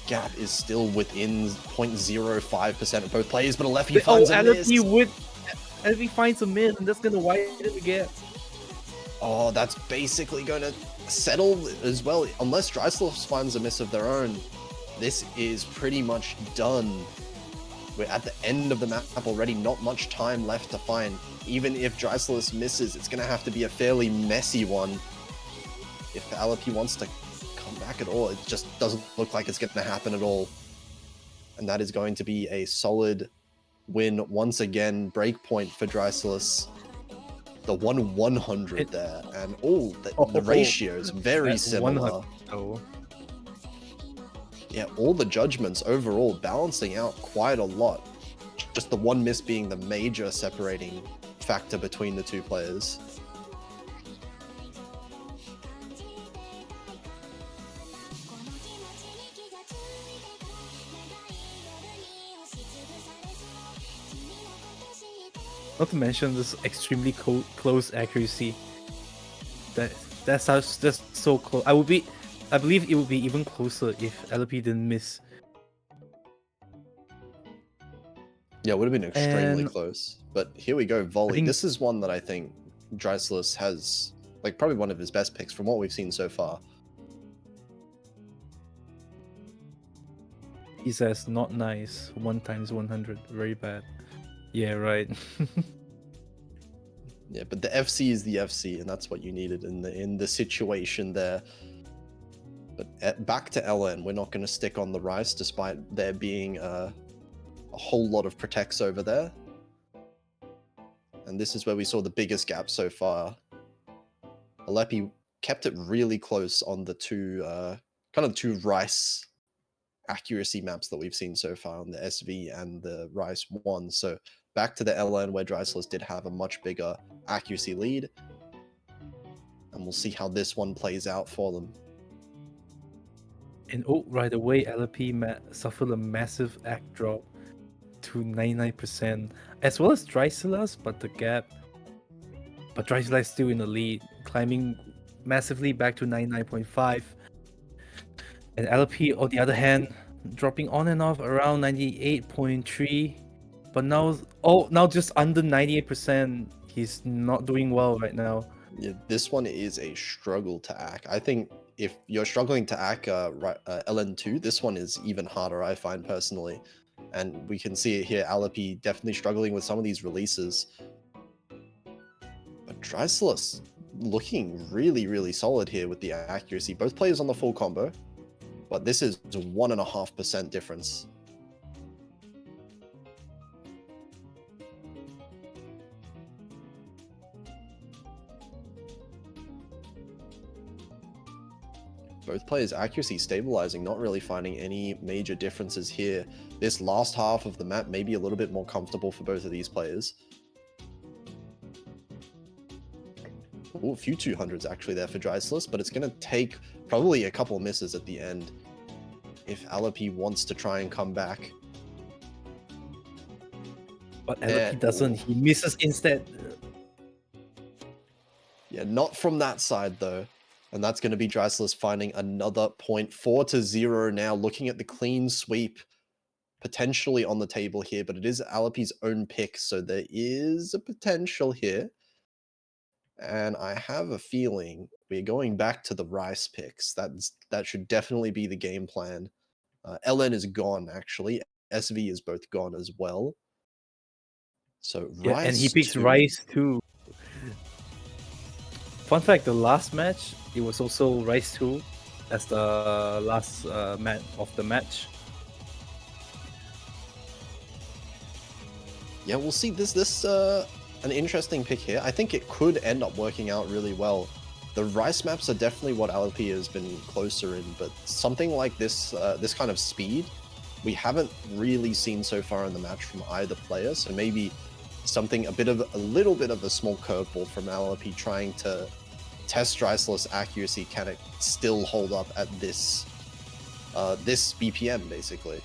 gap is still within 0.05% of both players, but Aleppie finds a miss. Aleppie finds a miss, and that's gonna widen the gap. Oh, that's basically going to settle as well. Unless DrySilas finds a miss of their own, this is pretty much done. We're at the end of the map already, not much time left to find. Even if DrySilas misses, it's going to have to be a fairly messy one. If Aleppie wants to come back at all, it just doesn't look like it's going to happen at all. And that is going to be a solid win once again. Breakpoint for DrySilas. The 100 there, and the ratio is very similar. Yeah, all the judgments overall balancing out quite a lot. Just the one miss being the major separating factor between the two players. Not to mention this extremely close accuracy. That's so close. I believe it would be even closer if Aleppie didn't miss. Yeah, it would have been extremely close. But here we go, volley. This is one that I think DrySilas has, like, probably one of his best picks from what we've seen so far. He says, not nice. 1 times 100. Very bad. Yeah, right. Yeah, but the FC is the FC, and that's what you needed in the situation there. But back to LN, we're not going to stick on the Rice, despite there being a whole lot of protects over there. And this is where we saw the biggest gap so far. Aleppie kept it really close on the two Rice accuracy maps that we've seen so far on the SV and the Rice 1. So back to the LN, where DrySilas did have a much bigger accuracy lead. And we'll see how this one plays out for them. And right away, Aleppie suffered a massive act drop to 99%, as well as DrySilas, but DrySilas still in the lead, climbing massively back to 99.5. And Aleppie, on the other hand, dropping on and off around 98.3, but now just under 98%. He's not doing well right now. Yeah, this one is a struggle to act. I think if you're struggling to act LN2, this one is even harder, I find personally. And we can see it here, Aleppie definitely struggling with some of these releases. But DrySilas looking really, really solid here with the accuracy. Both players on the full combo, but this is a 1.5% difference. Both players' accuracy stabilizing, not really finding any major differences here. This last half of the map may be a little bit more comfortable for both of these players. Ooh, a few 200s actually there for DrySilas, but it's going to take probably a couple of misses at the end if Aleppie wants to try and come back. But Aleppie doesn't. He misses instead. Yeah, not from that side though. And that's going to be DrySilas finding another point. 4-0 now, looking at the clean sweep potentially on the table here, but it is Aleppie's own pick, so there is a potential here. And I have a feeling we're going back to the Rice picks. That should definitely be the game plan. LN is gone, actually. SV is both gone as well. So yeah, Rice, and he picks Rice too. Fun fact, the last match, it was also Rice 2 as the last match of the match. Yeah, we'll see. This an interesting pick here. I think it could end up working out really well. The Rice maps are definitely what Aleppie has been closer in, but something like this this kind of speed, we haven't really seen so far in the match from either player. So maybe something, a little bit of a small curveball from Aleppie, trying to test DrySilas' accuracy. Can it still hold up at this this BPM, basically?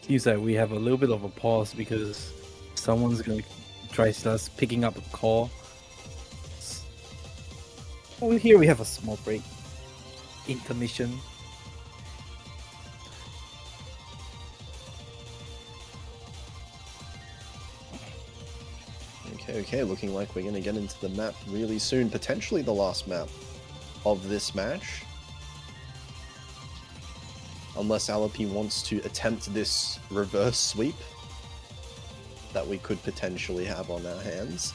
Seems like we have a little bit of a pause because someone's gonna DrySilas picking up a call. Over here we have a small break. Intermission. Okay, looking like we're gonna get into the map really soon. Potentially the last map of this match. Unless Aleppie wants to attempt this reverse sweep that we could potentially have on our hands.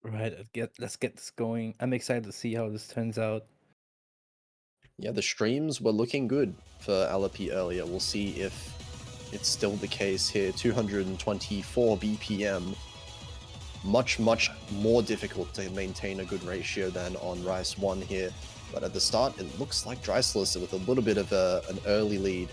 Right, let's get this going. I'm excited to see how this turns out. Yeah, the streams were looking good for Aleppie earlier. We'll see if it's still the case here. 224 BPM. Much more difficult to maintain a good ratio than on Rice 1 here. But at the start, it looks like DrySilas with a little bit of an early lead.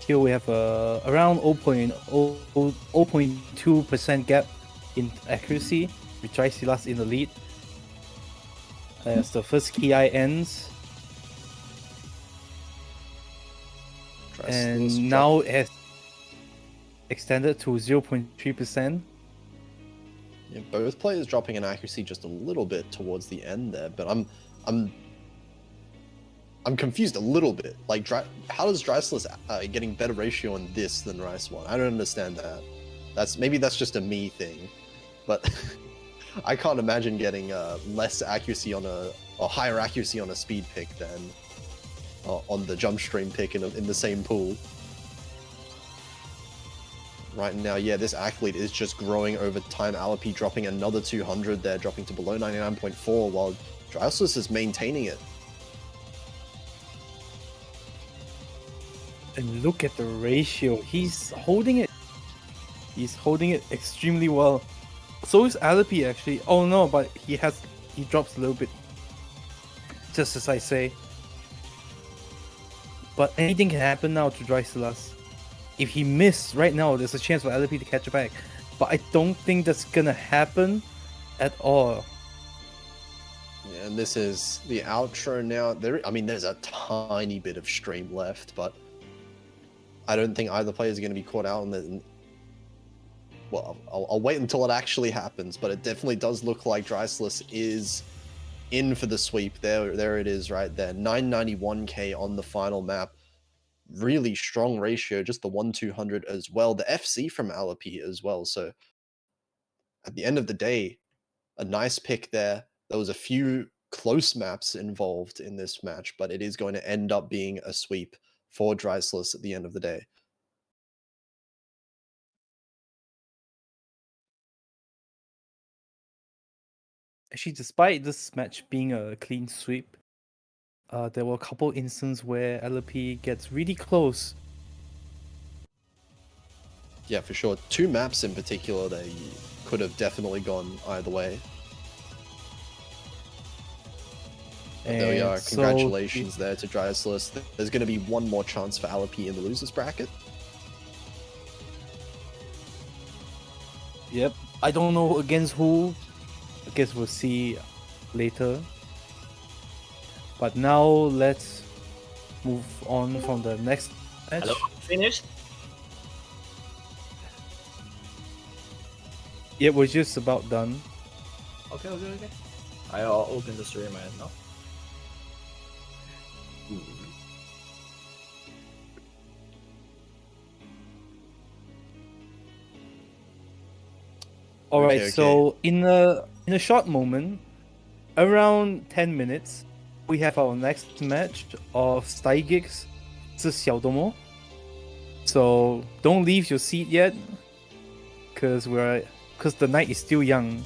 Here we have around 0.2% gap in accuracy, with DrySilas in the lead. As the first key eye ends. And now it has extended to 0.3%. Yeah, both players dropping in accuracy just a little bit towards the end there, but I'm confused a little bit. Like, how does DrySilas getting better ratio on this than Rice 1? I don't understand that. Maybe that's just a me thing, but I can't imagine getting less accuracy on or higher accuracy on a speed pick than on the jump stream pick in the same pool. Right now, yeah, this athlete is just growing over time. Aleppie dropping another 200 there, dropping to below 99.4, while DrySilas is maintaining it. And look at the ratio. He's holding it. He's holding it extremely well. So is Aleppie actually. Oh no, but he drops a little bit. Just as I say. But anything can happen now to DrySilas. If he missed right now, there's a chance for Aleppie to catch it back. But I don't think that's gonna happen at all. Yeah, and this is the outro now. There's a tiny bit of stream left, but I don't think either player is going to be caught out on the. Well, I'll wait until it actually happens, but it definitely does look like DrySilas is in for the sweep. There it is right there. 991k on the final map. Really strong ratio, just the 1-200 as well. The FC from Aleppie as well. So at the end of the day, a nice pick there. There was a few close maps involved in this match, but it is going to end up being a sweep for DrySilas at the end of the day. Actually, despite this match being a clean sweep, there were a couple instances where Aleppie gets really close. Yeah, for sure. 2 maps in particular, they could have definitely gone either way. And there we are. Congratulations there to DrySilas. There's going to be one more chance for Aleppie in the losers bracket. Yep. I don't know against who. I guess we'll see later. But now let's move on from the next match. Hello, finished? Yeah, we're just about done. Okay. I'll open the stream right now. All right, Okay. so in a short moment, around 10 minutes, we have our next match of Stygix versus Xiaodomo. So don't leave your seat yet, because the night is still young.